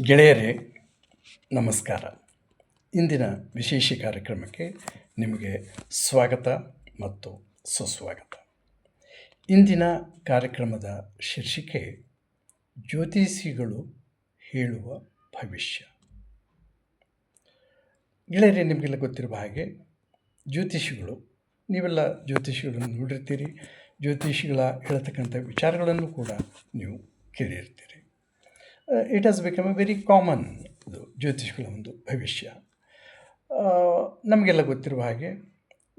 ಗೆಳೆಯರೇ, ನಮಸ್ಕಾರ. ಇಂದಿನ ವಿಶೇಷ ಕಾರ್ಯಕ್ರಮಕ್ಕೆ ನಿಮಗೆ ಸ್ವಾಗತ ಮತ್ತು ಸುಸ್ವಾಗತ. ಇಂದಿನ ಕಾರ್ಯಕ್ರಮದ ಶೀರ್ಷಿಕೆ ಜ್ಯೋತಿಷಿಗಳು ಹೇಳುವ ಭವಿಷ್ಯ. ಗೆಳೆಯರೇ, ನಿಮಗೆಲ್ಲ ಗೊತ್ತಿರುವ ಹಾಗೆ ಜ್ಯೋತಿಷಿಗಳು, ನೀವೆಲ್ಲ ಜ್ಯೋತಿಷಿಗಳನ್ನು ನೋಡಿರ್ತೀರಿ. ಜ್ಯೋತಿಷಿಗಳ ಹೇಳ್ತಕ್ಕಂಥ ವಿಚಾರಗಳನ್ನು ಕೂಡ ನೀವು ಕೇಳಿರ್ತೀರಿ. It has become a very common. ಇದು ಜ್ಯೋತಿಷಿಗಳ ಒಂದು ಭವಿಷ್ಯ. ನಮಗೆಲ್ಲ ಗೊತ್ತಿರುವ ಹಾಗೆ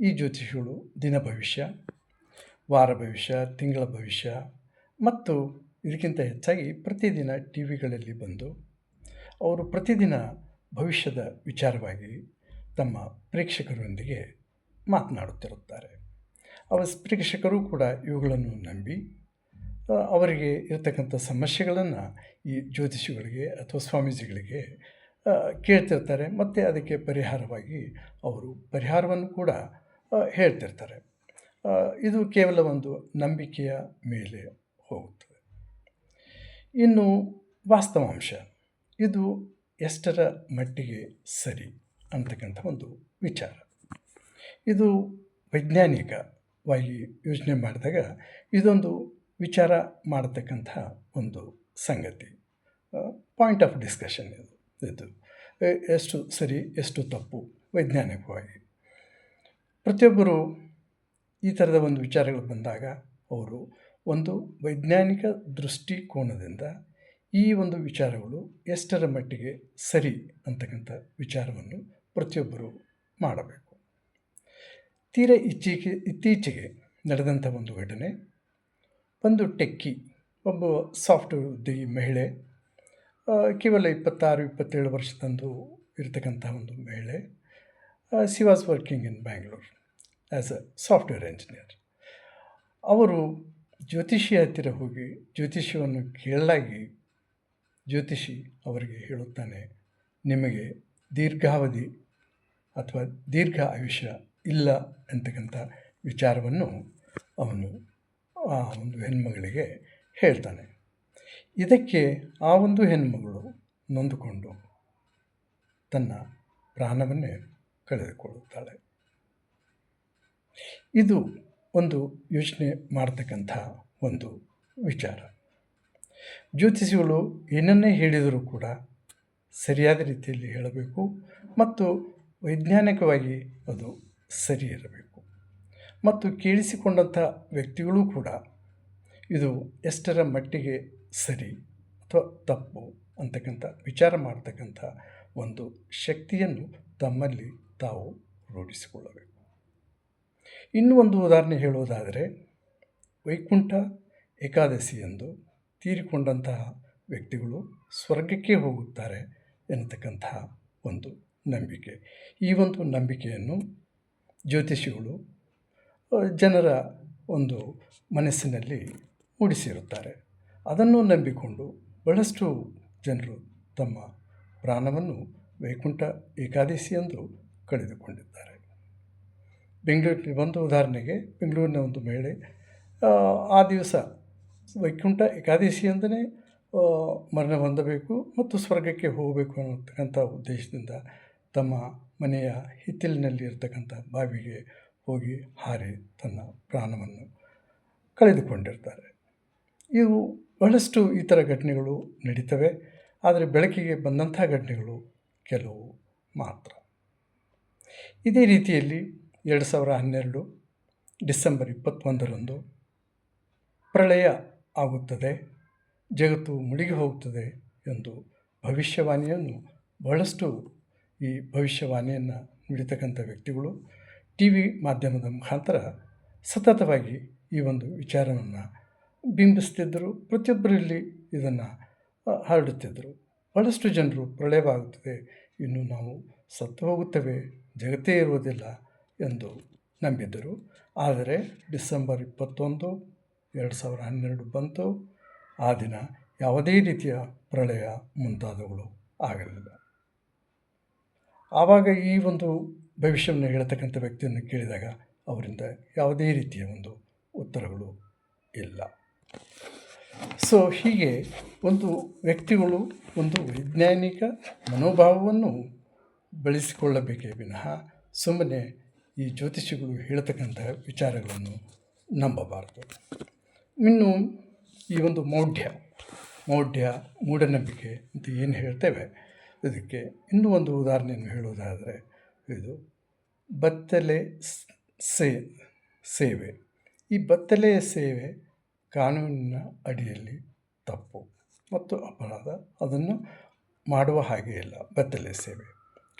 ಈ ಜ್ಯೋತಿಷಿಗಳು ದಿನ ಭವಿಷ್ಯ, ವಾರ ಭವಿಷ್ಯ, ತಿಂಗಳ ಭವಿಷ್ಯ ಮತ್ತು ಇದಕ್ಕಿಂತ ಹೆಚ್ಚಾಗಿ ಪ್ರತಿದಿನ ಟಿ ವಿಗಳಲ್ಲಿ ಬಂದು ಅವರು ಪ್ರತಿದಿನ ಭವಿಷ್ಯದ ವಿಚಾರವಾಗಿ ತಮ್ಮ ಪ್ರೇಕ್ಷಕರೊಂದಿಗೆ ಮಾತನಾಡುತ್ತಿರುತ್ತಾರೆ. ಪ್ರೇಕ್ಷಕರು ಕೂಡ ಇವುಗಳನ್ನು ನಂಬಿ ಅವರಿಗೆ ಇರತಕ್ಕಂಥ ಸಮಸ್ಯೆಗಳನ್ನು ಈ ಜ್ಯೋತಿಷಿಗಳಿಗೆ ಅಥವಾ ಸ್ವಾಮೀಜಿಗಳಿಗೆ ಕೇಳ್ತಿರ್ತಾರೆ ಮತ್ತು ಅದಕ್ಕೆ ಪರಿಹಾರವಾಗಿ ಅವರು ಪರಿಹಾರವನ್ನು ಕೂಡ ಹೇಳ್ತಿರ್ತಾರೆ. ಇದು ಕೇವಲ ಒಂದು ನಂಬಿಕೆಯ ಮೇಲೆ ಹೋಗುತ್ತದೆ. ಇನ್ನು ವಾಸ್ತವಾಂಶ, ಇದು ಎಷ್ಟರ ಮಟ್ಟಿಗೆ ಸರಿ ಅಂತಕ್ಕಂಥ ಒಂದು ವಿಚಾರ. ಇದು ವೈಜ್ಞಾನಿಕವಾಗಿ ಯೋಚನೆ ಮಾಡಿದಾಗ ಇದೊಂದು ವಿಚಾರ ಮಾಡತಕ್ಕಂಥ ಒಂದು ಸಂಗತಿ, ಪಾಯಿಂಟ್ ಆಫ್ ಡಿಸ್ಕಷನ್. ಇದು ಎಷ್ಟು ಸರಿ ಎಷ್ಟು ತಪ್ಪು ವೈಜ್ಞಾನಿಕವಾಗಿ. ಪ್ರತಿಯೊಬ್ಬರು ಈ ಥರದ ಒಂದು ವಿಚಾರಗಳು ಬಂದಾಗ ಅವರು ಒಂದು ವೈಜ್ಞಾನಿಕ ದೃಷ್ಟಿಕೋನದಿಂದ ಈ ಒಂದು ವಿಚಾರಗಳು ಎಷ್ಟರ ಮಟ್ಟಿಗೆ ಸರಿ ಅಂತಕ್ಕಂಥ ವಿಚಾರವನ್ನು ಪ್ರತಿಯೊಬ್ಬರು ಮಾಡಬೇಕು. ತೀರಾ ಇತ್ತೀಚೆಗೆ ನಡೆದಂಥ ಒಂದು ಘಟನೆ, ಒಂದು ಟೆಕ್ಕಿ, ಒಬ್ಬ ಸಾಫ್ಟ್ವೇರ್ ಉದ್ಯೋಗಿ ಮಹಿಳೆ, ಕೇವಲ 26-27 ವರ್ಷದಂದು ಇರತಕ್ಕಂಥ ಒಂದು ಮಹಿಳೆ. She was working in Bangalore as a software engineer. ಅವರು ಜ್ಯೋತಿಷಿ ಹತ್ತಿರ ಹೋಗಿ ಜ್ಯೋತಿಷ್ಯವನ್ನು ಕೇಳಲಾಗಿ ಜ್ಯೋತಿಷಿ ಅವರಿಗೆ ಹೇಳುತ್ತಾನೆ, ನಿಮಗೆ ದೀರ್ಘಾವಧಿ ಅಥವಾ ದೀರ್ಘ ಆಯುಷ್ಯ ಇಲ್ಲ ಅಂತಕ್ಕಂಥ ವಿಚಾರವನ್ನು ಅವನು ಆ ಒಂದು ಹೆಣ್ಮಗಳಿಗೆ ಹೇಳ್ತಾನೆ. ಇದಕ್ಕೆ ಆ ಒಂದು ಹೆಣ್ಮಗಳು ನೊಂದುಕೊಂಡು ತನ್ನ ಪ್ರಾಣವನ್ನೇ ಕಳೆದುಕೊಳ್ಳುತ್ತಾಳೆ. ಇದು ಒಂದು ಯೋಚನೆ ಮಾಡತಕ್ಕಂಥ ಒಂದು ವಿಚಾರ. ಜ್ಯೋತಿಷಿಗಳು ಏನನ್ನೇ ಹೇಳಿದರೂ ಕೂಡ ಸರಿಯಾದ ರೀತಿಯಲ್ಲಿ ಹೇಳಬೇಕು ಮತ್ತು ವೈಜ್ಞಾನಿಕವಾಗಿ ಅದು ಸರಿ ಇರಬೇಕು. ಮತ್ತು ಕೇಳಿಸಿಕೊಂಡಂಥ ವ್ಯಕ್ತಿಗಳೂ ಕೂಡ ಇದು ಎಷ್ಟರ ಮಟ್ಟಿಗೆ ಸರಿ ಅಥವಾ ತಪ್ಪು ಅಂತಕ್ಕಂಥ ವಿಚಾರ ಮಾಡ್ತಕ್ಕಂಥ ಒಂದು ಶಕ್ತಿಯನ್ನು ತಮ್ಮಲ್ಲಿ ತಾವು ರೂಢಿಸಿಕೊಳ್ಳಬೇಕು. ಇನ್ನೂ ಒಂದು ಉದಾಹರಣೆ ಹೇಳುವುದಾದರೆ, ವೈಕುಂಠ ಏಕಾದಶಿಯಂದು ತೀರಿಕೊಂಡಂತಹ ವ್ಯಕ್ತಿಗಳು ಸ್ವರ್ಗಕ್ಕೆ ಹೋಗುತ್ತಾರೆ ಎನ್ನತಕ್ಕಂತಹ ಒಂದು ನಂಬಿಕೆ. ಈ ಒಂದು ನಂಬಿಕೆಯನ್ನು ಜ್ಯೋತಿಷಿಗಳು ಜನರ ಒಂದು ಮನಸ್ಸಿನಲ್ಲಿ ಮೂಡಿಸಿರುತ್ತಾರೆ. ಅದನ್ನು ನಂಬಿಕೊಂಡು ಬಹಳಷ್ಟು ಜನರು ತಮ್ಮ ಪ್ರಾಣವನ್ನು ವೈಕುಂಠ ಏಕಾದಶಿಯಂದು ಕಳೆದುಕೊಂಡಿದ್ದಾರೆ. ಬೆಂಗಳೂರಿನ ಒಂದು ಉದಾಹರಣೆಗೆ, ಬೆಂಗಳೂರಿನ ಒಂದು ಮಹಿಳೆ ಆ ದಿವಸ ವೈಕುಂಠ ಏಕಾದಶಿಯಂದನೇ ಮರಣ ಹೊಂದಬೇಕು ಮತ್ತು ಸ್ವರ್ಗಕ್ಕೆ ಹೋಗಬೇಕು ಅನ್ನತಕ್ಕಂಥ ಉದ್ದೇಶದಿಂದ ತಮ್ಮ ಮನೆಯ ಹಿತ್ತಲಿನಲ್ಲಿ ಇರತಕ್ಕಂಥ ಬಾವಿಗೆ ಹೋಗಿ ಹಾರಿ ತನ್ನ ಪ್ರಾಣವನ್ನು ಕಳೆದುಕೊಂಡಿರ್ತಾರೆ. ಇವು ಬಹಳಷ್ಟು ಈ ಥರ ಘಟನೆಗಳು ನಡೀತವೆ. ಆದರೆ ಬೆಳಕಿಗೆ ಬಂದಂಥ ಘಟನೆಗಳು ಕೆಲವು ಮಾತ್ರ. ಇದೇ ರೀತಿಯಲ್ಲಿ 2012 ಡಿಸೆಂಬರ್ 21ರಂದು ಪ್ರಳಯ ಆಗುತ್ತದೆ, ಜಗತ್ತು ಮುಳುಗಿ ಹೋಗುತ್ತದೆ ಎಂದು ಭವಿಷ್ಯವಾಣಿಯನ್ನು ಬಹಳಷ್ಟು ಈ ಭವಿಷ್ಯವಾಣಿಯನ್ನು ನುಡಿತಕ್ಕಂಥ ವ್ಯಕ್ತಿಗಳು ಟಿ ವಿ ಮಾಧ್ಯಮದ ಮುಖಾಂತರ ಸತತವಾಗಿ ಈ ಒಂದು ವಿಚಾರವನ್ನು ಬಿಂಬಿಸ್ತಿದ್ದರು. ಪ್ರತಿಯೊಬ್ಬರಲ್ಲಿ ಇದನ್ನು ಹರಡುತ್ತಿದ್ದರು. ಬಹಳಷ್ಟು ಜನರು ಪ್ರಳಯವಾಗುತ್ತದೆ, ಇನ್ನು ನಾವು ಸತ್ತು ಹೋಗುತ್ತೇವೆ, ಜಗತ್ತೇ ಇರುವುದಿಲ್ಲ ಎಂದು ನಂಬಿದ್ದರು. ಆದರೆ ಡಿಸೆಂಬರ್ 21, 2012 ಬಂತು. ಆ ದಿನ ಯಾವುದೇ ರೀತಿಯ ಪ್ರಳಯ ಮುಂತಾದವುಗಳು ಆಗಲಿಲ್ಲ. ಆವಾಗ ಈ ಒಂದು ಭವಿಷ್ಯವನ್ನು ಹೇಳ್ತಕ್ಕಂಥ ವ್ಯಕ್ತಿಯನ್ನು ಕೇಳಿದಾಗ ಅವರಿಂದ ಯಾವುದೇ ರೀತಿಯ ಒಂದು ಉತ್ತರಗಳು ಇಲ್ಲ. ಸೊ ಹೀಗೆ ಒಂದು ವ್ಯಕ್ತಿಗಳು ಒಂದು ವೈಜ್ಞಾನಿಕ ಮನೋಭಾವವನ್ನು ಬೆಳೆಸಿಕೊಳ್ಳಬೇಕೇ ವಿನಃ ಸುಮ್ಮನೆ ಈ ಜ್ಯೋತಿಷಿಗಳು ಹೇಳ್ತಕ್ಕಂತಹ ವಿಚಾರಗಳನ್ನು ನಂಬಬಾರದು. ಇನ್ನು ಈ ಒಂದು ಮೌಢ್ಯ ಮೂಢನಂಬಿಕೆ ಅಂತ ಏನು ಹೇಳ್ತೇವೆ, ಇದಕ್ಕೆ ಇನ್ನೂ ಒಂದು ಉದಾಹರಣೆಯನ್ನು ಹೇಳುವುದಾದರೆ ಇದು ಬತ್ತಲೆ ಸೇವೆ. ಈ ಬತ್ತಲೆಯ ಸೇವೆ ಕಾನೂನಿನ ಅಡಿಯಲ್ಲಿ ತಪ್ಪು ಮತ್ತು ಅಪರಾಧ, ಅದನ್ನು ಮಾಡುವ ಹಾಗೆ ಇಲ್ಲ. ಬತ್ತಲೆ ಸೇವೆ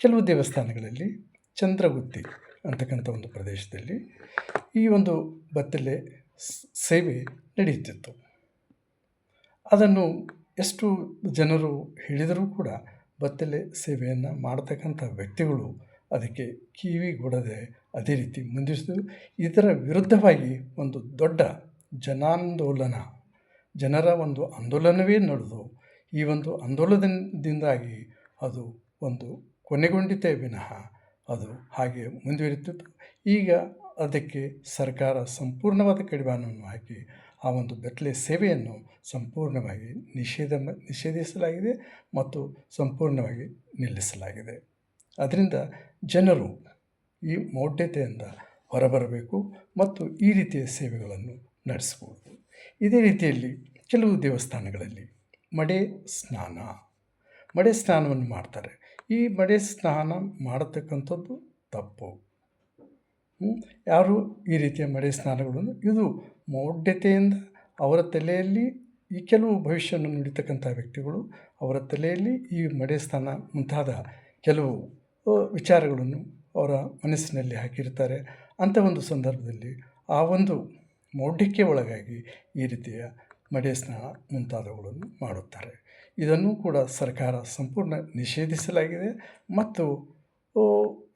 ಕೆಲವು ದೇವಸ್ಥಾನಗಳಲ್ಲಿ ಚಂದ್ರಗುತ್ತಿ ಅಂತಕ್ಕಂಥ ಒಂದು ಪ್ರದೇಶದಲ್ಲಿ ಈ ಒಂದು ಬತ್ತಲೆ ಸೇವೆ ನಡೆಯುತ್ತಿತ್ತು. ಅದನ್ನು ಎಷ್ಟು ಜನರು ಹೇಳಿದರೂ ಕೂಡ ಬತ್ತಲೆ ಸೇವೆಯನ್ನು ಮಾಡತಕ್ಕಂಥ ವ್ಯಕ್ತಿಗಳು ಅದಕ್ಕೆ ಕಿವಿಗೊಡದೆ ಅದೇ ರೀತಿ ಮುಂದಿಸಿದರು. ಇದರ ವಿರುದ್ಧವಾಗಿ ಒಂದು ದೊಡ್ಡ ಜನರ ಒಂದು ಆಂದೋಲನವೇ ನಡೆದು ಈ ಒಂದು ಆಂದೋಲನದಿಂದಾಗಿ ಅದು ಒಂದು ಕೊನೆಗೊಂಡಿತೇ ವಿನಃ ಅದು ಹಾಗೆ ಮುಂದುವರಿತಿತ್ತು. ಈಗ ಅದಕ್ಕೆ ಸರ್ಕಾರ ಸಂಪೂರ್ಣವಾದ ಕಡಿವಾಣವನ್ನು ಹಾಕಿ ಆ ಒಂದು ಬೆತ್ತಲೆ ಸೇವೆಯನ್ನು ಸಂಪೂರ್ಣವಾಗಿ ನಿಷೇಧಿಸಲಾಗಿದೆ ಮತ್ತು ಸಂಪೂರ್ಣವಾಗಿ ನಿಲ್ಲಿಸಲಾಗಿದೆ. ಅದರಿಂದ ಜನರು ಈ ಮೌಢ್ಯತೆಯಿಂದ ಹೊರಬರಬೇಕು ಮತ್ತು ಈ ರೀತಿಯ ಸೇವೆಗಳನ್ನು ನಡೆಸಬಹುದು. ಇದೇ ರೀತಿಯಲ್ಲಿ ಕೆಲವು ದೇವಸ್ಥಾನಗಳಲ್ಲಿ ಮಡೆ ಸ್ನಾನವನ್ನು ಮಾಡ್ತಾರೆ. ಈ ಮಡೆ ಸ್ನಾನ ಮಾಡತಕ್ಕಂಥದ್ದು ತಪ್ಪು. ಯಾರು ಈ ರೀತಿಯ ಮಡೆ ಸ್ನಾನಗಳನ್ನು ಇದು ಮೌಢ್ಯತೆಯಿಂದ ಅವರ ತಲೆಯಲ್ಲಿ ಈ ಕೆಲವು ಭವಿಷ್ಯವನ್ನು ನುಡಿತಕ್ಕಂಥ ವ್ಯಕ್ತಿಗಳು ಅವರ ತಲೆಯಲ್ಲಿ ಈ ಮಡೆ ಸ್ನಾನ ಮುಂತಾದ ಕೆಲವು ವಿಚಾರಗಳನ್ನು ಅವರ ಮನಸ್ಸಿನಲ್ಲಿ ಹಾಕಿರ್ತಾರೆ. ಅಂಥ ಒಂದು ಸಂದರ್ಭದಲ್ಲಿ ಆ ಒಂದು ಮೌಢ್ಯಕ್ಕೆ ಒಳಗಾಗಿ ಈ ರೀತಿಯ ಮಡೆ ಸ್ನಾನ ಮುಂತಾದವುಗಳನ್ನು ಮಾಡುತ್ತಾರೆ. ಇದನ್ನು ಕೂಡ ಸರ್ಕಾರ ಸಂಪೂರ್ಣ ನಿಷೇಧಿಸಲಾಗಿದೆ ಮತ್ತು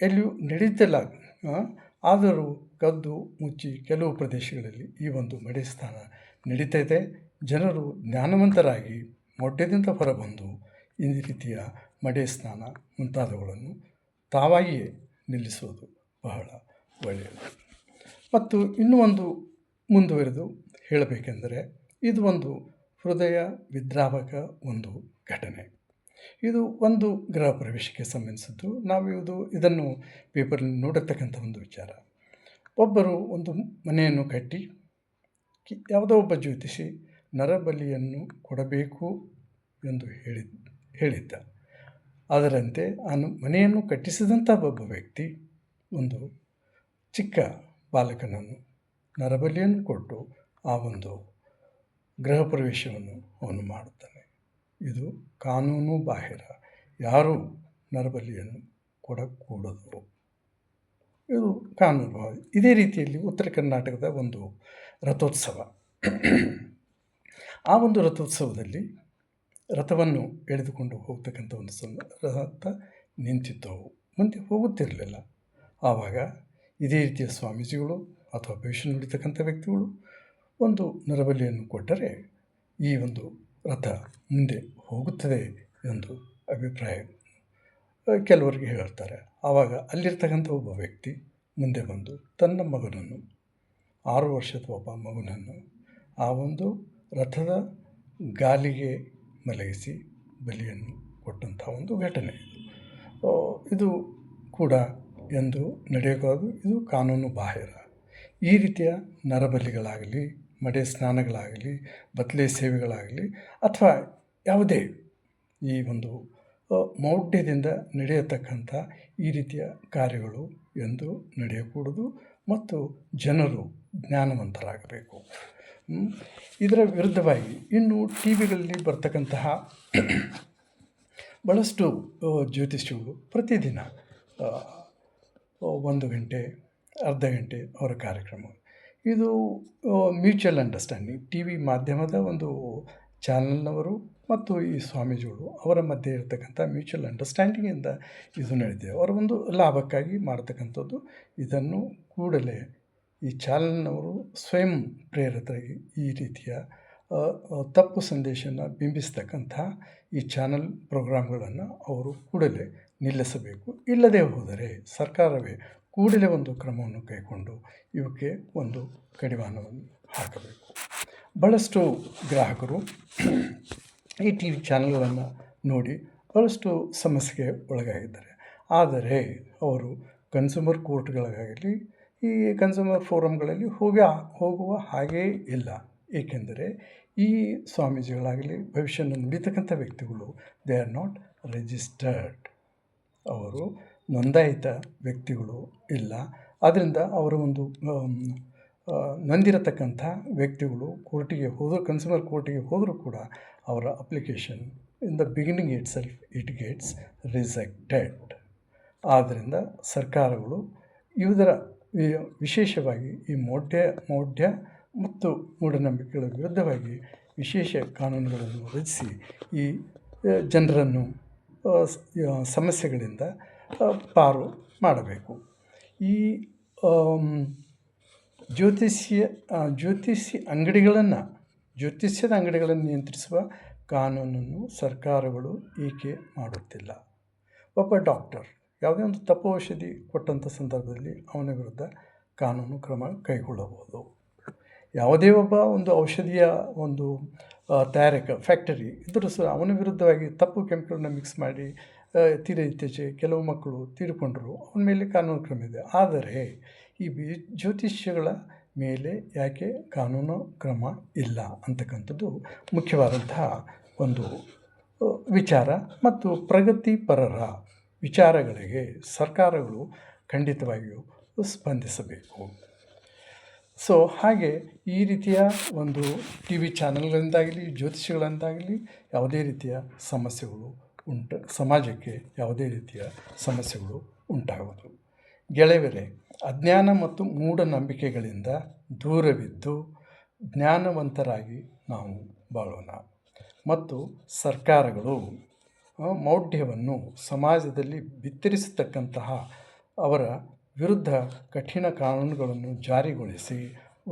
ಎಲ್ಲಿಯೂ ನಡೆಯುತ್ತಿಲ್ಲ. ಆದರೂ ಕದ್ದು ಮುಚ್ಚಿ ಕೆಲವು ಪ್ರದೇಶಗಳಲ್ಲಿ ಈ ಒಂದು ಮಡೆ ಸ್ನಾನ ನಡೀತಾ ಇದೆ. ಜನರು ಜ್ಞಾನವಂತರಾಗಿ ಮೌಢ್ಯದಿಂದ ಹೊರಬಂದು ಈ ರೀತಿಯ ಮಡೆ ಸ್ನಾನ ಮುಂತಾದವುಗಳನ್ನು ತಾವಾಗಿಯೇ ನಿಲ್ಲಿಸುವುದು ಬಹಳ ಒಳ್ಳೆಯದು. ಮತ್ತು ಇನ್ನೂ ಒಂದು ಮುಂದುವರೆದು ಹೇಳಬೇಕೆಂದರೆ ಇದು ಒಂದು ಹೃದಯ ವಿದ್ರಾವಕ ಒಂದು ಘಟನೆ. ಇದು ಒಂದು ಗೃಹ ಪ್ರವೇಶಕ್ಕೆ ಸಂಬಂಧಿಸಿದ್ದು. ನಾವು ಇದನ್ನು ಪೇಪರಲ್ಲಿ ನೋಡತಕ್ಕಂಥ ಒಂದು ವಿಚಾರ. ಒಬ್ಬರು ಒಂದು ಮನೆಯನ್ನು ಕಟ್ಟಿ ಯಾವುದೋ ಒಬ್ಬ ಜ್ಯೋತಿಷಿ ನರಬಲಿಯನ್ನು ಕೊಡಬೇಕು ಎಂದು ಹೇಳಿದ್ದ. ಅದರಂತೆ ಆ ಮನೆಯನ್ನು ಕಟ್ಟಿಸಿದಂಥ ಒಬ್ಬ ವ್ಯಕ್ತಿ ಒಂದು ಚಿಕ್ಕ ಬಾಲಕನನ್ನು ನರಬಲಿಯನ್ನು ಕೊಟ್ಟು ಆ ಒಂದು ಗೃಹ ಪ್ರವೇಶವನ್ನು ಅವನು ಮಾಡುತ್ತಾನೆ. ಇದು ಕಾನೂನು ಬಾಹಿರ. ಯಾರೂ ನರಬಲಿಯನ್ನು ಕೊಡಕೂಡದು. ಇದು ಕಾನೂನು. ಇದೇ ರೀತಿಯಲ್ಲಿ ಉತ್ತರ ಕರ್ನಾಟಕದ ಒಂದು ರಥೋತ್ಸವ. ಆ ಒಂದು ರಥೋತ್ಸವದಲ್ಲಿ ರಥವನ್ನು ಎಳೆದುಕೊಂಡು ಹೋಗ್ತಕ್ಕಂಥ ಒಂದು ರಥ ನಿಂತಿದ್ದವು, ಮುಂದೆ ಹೋಗುತ್ತಿರಲಿಲ್ಲ. ಆವಾಗ ಇದೇ ರೀತಿಯ ಸ್ವಾಮೀಜಿಗಳು ಅಥವಾ ಭವಿಷ್ಯ ನುಡಿತಕ್ಕಂಥ ವ್ಯಕ್ತಿಗಳು ಒಂದು ನರಬಲಿಯನ್ನು ಕೊಟ್ಟರೆ ಈ ಒಂದು ರಥ ಮುಂದೆ ಹೋಗುತ್ತದೆ ಎಂದು ಅಭಿಪ್ರಾಯ ಕೆಲವರಿಗೆ ಹೇಳ್ತಾರೆ. ಆವಾಗ ಅಲ್ಲಿರ್ತಕ್ಕಂಥ ಒಬ್ಬ ವ್ಯಕ್ತಿ ಮುಂದೆ ಬಂದು ತನ್ನ ಮಗನನ್ನು 6 ವರ್ಷದ ಒಬ್ಬ ಮಗನನ್ನು ಆ ಒಂದು ರಥದ ಗಾಲಿಗೆ ಮಲಗಿಸಿ ಬಲಿಯನ್ನು ಕೊಟ್ಟಂಥ ಒಂದು ಘಟನೆ ಇದು ಕೂಡ ಎಂದು ನಡೆಯಬಾರದು. ಇದು ಕಾನೂನು ಬಾಹಿರ. ಈ ರೀತಿಯ ನರಬಲಿಗಳಾಗಲಿ, ಮಡೆ ಸ್ನಾನಗಳಾಗಲಿ, ಬತ್ತಲೆ ಸೇವೆಗಳಾಗಲಿ ಅಥವಾ ಯಾವುದೇ ಈ ಒಂದು ಮೌಢ್ಯದಿಂದ ನಡೆಯತಕ್ಕಂಥ ಈ ರೀತಿಯ ಕಾರ್ಯಗಳು ಎಂದು ನಡೆಯಕೂಡದು ಮತ್ತು ಜನರು ಜ್ಞಾನವಂತರಾಗಬೇಕು. ಇದರ ವಿರುದ್ಧವಾಗಿ ಇನ್ನು ಟಿ ವಿಗಳಲ್ಲಿ ಬರ್ತಕ್ಕಂತಹ ಭಾಳಷ್ಟು ಜ್ಯೋತಿಷಿಗಳು ಪ್ರತಿದಿನ 1 ಗಂಟೆ ಅರ್ಧ ಗಂಟೆ ಅವರ ಕಾರ್ಯಕ್ರಮ. ಇದು ಮ್ಯೂಚುವಲ್ ಅಂಡರ್ಸ್ಟ್ಯಾಂಡಿಂಗ್. ಟಿ ವಿ ಮಾಧ್ಯಮದ ಒಂದು ಚಾನಲ್ನವರು ಮತ್ತು ಈ ಸ್ವಾಮೀಜಿಗಳು ಅವರ ಮಧ್ಯೆ ಇರತಕ್ಕಂಥ ಮ್ಯೂಚುವಲ್ ಅಂಡರ್ಸ್ಟ್ಯಾಂಡಿಂಗಿಂದ ಇದು ನಡೆದಿದೆ. ಅವರ ಒಂದು ಲಾಭಕ್ಕಾಗಿ ಮಾಡ್ತಕ್ಕಂಥದ್ದು. ಇದನ್ನು ಕೂಡಲೇ ಈ ಚಾನಲ್ನವರು ಸ್ವಯಂ ಪ್ರೇರಿತರಾಗಿ ಈ ರೀತಿಯ ತಪ್ಪು ಸಂದೇಶನ ಬಿಂಬಿಸ್ತಕ್ಕಂಥ ಈ ಚಾನಲ್ ಪ್ರೋಗ್ರಾಮ್ಗಳನ್ನು ಅವರು ಕೂಡಲೇ ನಿಲ್ಲಿಸಬೇಕು. ಇಲ್ಲದೇ ಹೋದರೆ ಸರ್ಕಾರವೇ ಕೂಡಲೇ ಒಂದು ಕ್ರಮವನ್ನು ಕೈಗೊಂಡು ಇವಕ್ಕೆ ಒಂದು ಕಡಿವಾಣವನ್ನು ಹಾಕಬೇಕು. ಭಾಳಷ್ಟು ಗ್ರಾಹಕರು ಈ ಟಿ ವಿ ಚಾನಲ್ಗಳನ್ನು ನೋಡಿ ಭಾಳಷ್ಟು ಸಮಸ್ಯೆಗೆ ಒಳಗಾಗಿದ್ದಾರೆ. ಆದರೆ ಅವರು ಕನ್ಸ್ಯೂಮರ್ ಕೋರ್ಟ್ಗಳಿಗಾಗಲಿ ಈ ಕನ್ಸ್ಯೂಮರ್ ಫೋರಮ್ಗಳಲ್ಲಿ ಹೋಗುವ ಹಾಗೇ ಇಲ್ಲ. ಏಕೆಂದರೆ ಈ ಸ್ವಾಮೀಜಿಗಳಾಗಲಿ ಭವಿಷ್ಯವನ್ನು ನುಡಿತಕ್ಕಂಥ ವ್ಯಕ್ತಿಗಳು ದೇ ಆರ್ ನಾಟ್ ರಿಜಿಸ್ಟರ್ಡ್. ಅವರು ನೋಂದಾಯಿತ ವ್ಯಕ್ತಿಗಳು ಇಲ್ಲ. ಆದ್ದರಿಂದ ಅವರ ಒಂದು ನೊಂದಿರತಕ್ಕಂಥ ವ್ಯಕ್ತಿಗಳು ಕೋರ್ಟಿಗೆ ಹೋದರೂ ಕನ್ಸ್ಯೂಮರ್ ಕೋರ್ಟಿಗೆ ಹೋದರೂ ಕೂಡ ಅವರ application in the beginning it gets rejected. ಆದ್ದರಿಂದ ಸರ್ಕಾರಗಳು ಇದರ ವಿಶೇಷವಾಗಿ ಈ ಮೌಢ್ಯ ಮತ್ತು ಮೂಢನಂಬಿಕೆಗಳ ವಿರುದ್ಧವಾಗಿ ವಿಶೇಷ ಕಾನೂನುಗಳನ್ನು ರಚಿಸಿ ಈ ಜನರನ್ನು ಸಮಸ್ಯೆಗಳಿಂದ ಪಾರು ಮಾಡಬೇಕು. ಈ ಜ್ಯೋತಿಷ್ಯದ ಅಂಗಡಿಗಳನ್ನು ನಿಯಂತ್ರಿಸುವ ಕಾನೂನನ್ನು ಸರ್ಕಾರಗಳು ಏಕೆ ಮಾಡುತ್ತಿಲ್ಲ? ಒಬ್ಬ ಡಾಕ್ಟರ್ ಯಾವುದೇ ಒಂದು ತಪ್ಪು ಔಷಧಿ ಕೊಟ್ಟಂಥ ಸಂದರ್ಭದಲ್ಲಿ ಅವನ ವಿರುದ್ಧ ಕಾನೂನು ಕ್ರಮ ಕೈಗೊಳ್ಳಬಹುದು. ಯಾವುದೇ ಒಬ್ಬ ಒಂದು ಔಷಧಿಯ ಒಂದು ತಯಾರಕ ಫ್ಯಾಕ್ಟರಿ ಇದ್ದರೂ ಸಹ ಅವನ ವಿರುದ್ಧವಾಗಿ ತಪ್ಪು ಕೆಮಿಕಲನ್ನು ಮಿಕ್ಸ್ ಮಾಡಿ ಇತ್ತೀಚೆಗೆ ಕೆಲವು ಮಕ್ಕಳು ತೀರಿಕೊಂಡರು, ಅವನ ಮೇಲೆ ಕಾನೂನು ಕ್ರಮ ಇದೆ. ಆದರೆ ಈ ಜ್ಯೋತಿಷ್ಯಗಳ ಮೇಲೆ ಯಾಕೆ ಕಾನೂನು ಕ್ರಮ ಇಲ್ಲ ಅಂತಕ್ಕಂಥದ್ದು ಮುಖ್ಯವಾದಂತಹ ಒಂದು ವಿಚಾರ. ಮತ್ತು ಪ್ರಗತಿಪರರ ವಿಚಾರಗಳಿಗೆ ಸರ್ಕಾರಗಳು ಖಂಡಿತವಾಗಿಯೂ ಸ್ಪಂದಿಸಬೇಕು. ಸೊ ಹಾಗೆ ಈ ರೀತಿಯ ಒಂದು ಟಿ ವಿ ಚಾನಲ್ಗಳಿಂದಾಗಲಿ ಜ್ಯೋತಿಷಿಗಳಿಂದಾಗಲಿ ಯಾವುದೇ ರೀತಿಯ ಸಮಸ್ಯೆಗಳು ಸಮಾಜಕ್ಕೆ ಯಾವುದೇ ರೀತಿಯ ಸಮಸ್ಯೆಗಳು ಉಂಟಾಗುವುದು. ಗೆಳೆಯರೇ, ಅಜ್ಞಾನ ಮತ್ತು ಮೂಢನಂಬಿಕೆಗಳಿಂದ ದೂರವಿದ್ದು ಜ್ಞಾನವಂತರಾಗಿ ನಾವು ಬಾಳೋಣ. ಮತ್ತು ಸರ್ಕಾರಗಳು ಮೌಢ್ಯವನ್ನು ಸಮಾಜದಲ್ಲಿ ಬಿತ್ತರಿಸತಕ್ಕಂತಹ ಅವರ ವಿರುದ್ಧ ಕಠಿಣ ಕಾನೂನುಗಳನ್ನು ಜಾರಿಗೊಳಿಸಿ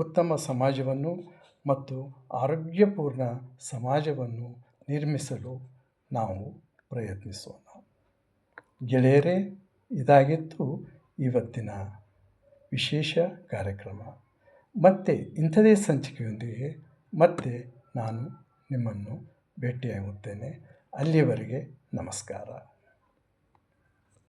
ಉತ್ತಮ ಸಮಾಜವನ್ನು ಮತ್ತು ಆರೋಗ್ಯಪೂರ್ಣ ಸಮಾಜವನ್ನು ನಿರ್ಮಿಸಲು ನಾವು ಪ್ರಯತ್ನಿಸೋಣ. ಗೆಳೆಯರೇ, ಇದಾಗಿತ್ತು ಇವತ್ತಿನ ವಿಶೇಷ ಕಾರ್ಯಕ್ರಮ. ಮತ್ತೆ ಇಂಥದೇ ಸಂಚಿಕೆಯೊಂದಿಗೆ ಮತ್ತೆ ನಾನು ನಿಮ್ಮನ್ನು ಭೇಟಿಯಾಗುತ್ತೇನೆ. ಅಲ್ಲಿಯವರೆಗೆ ನಮಸ್ಕಾರ.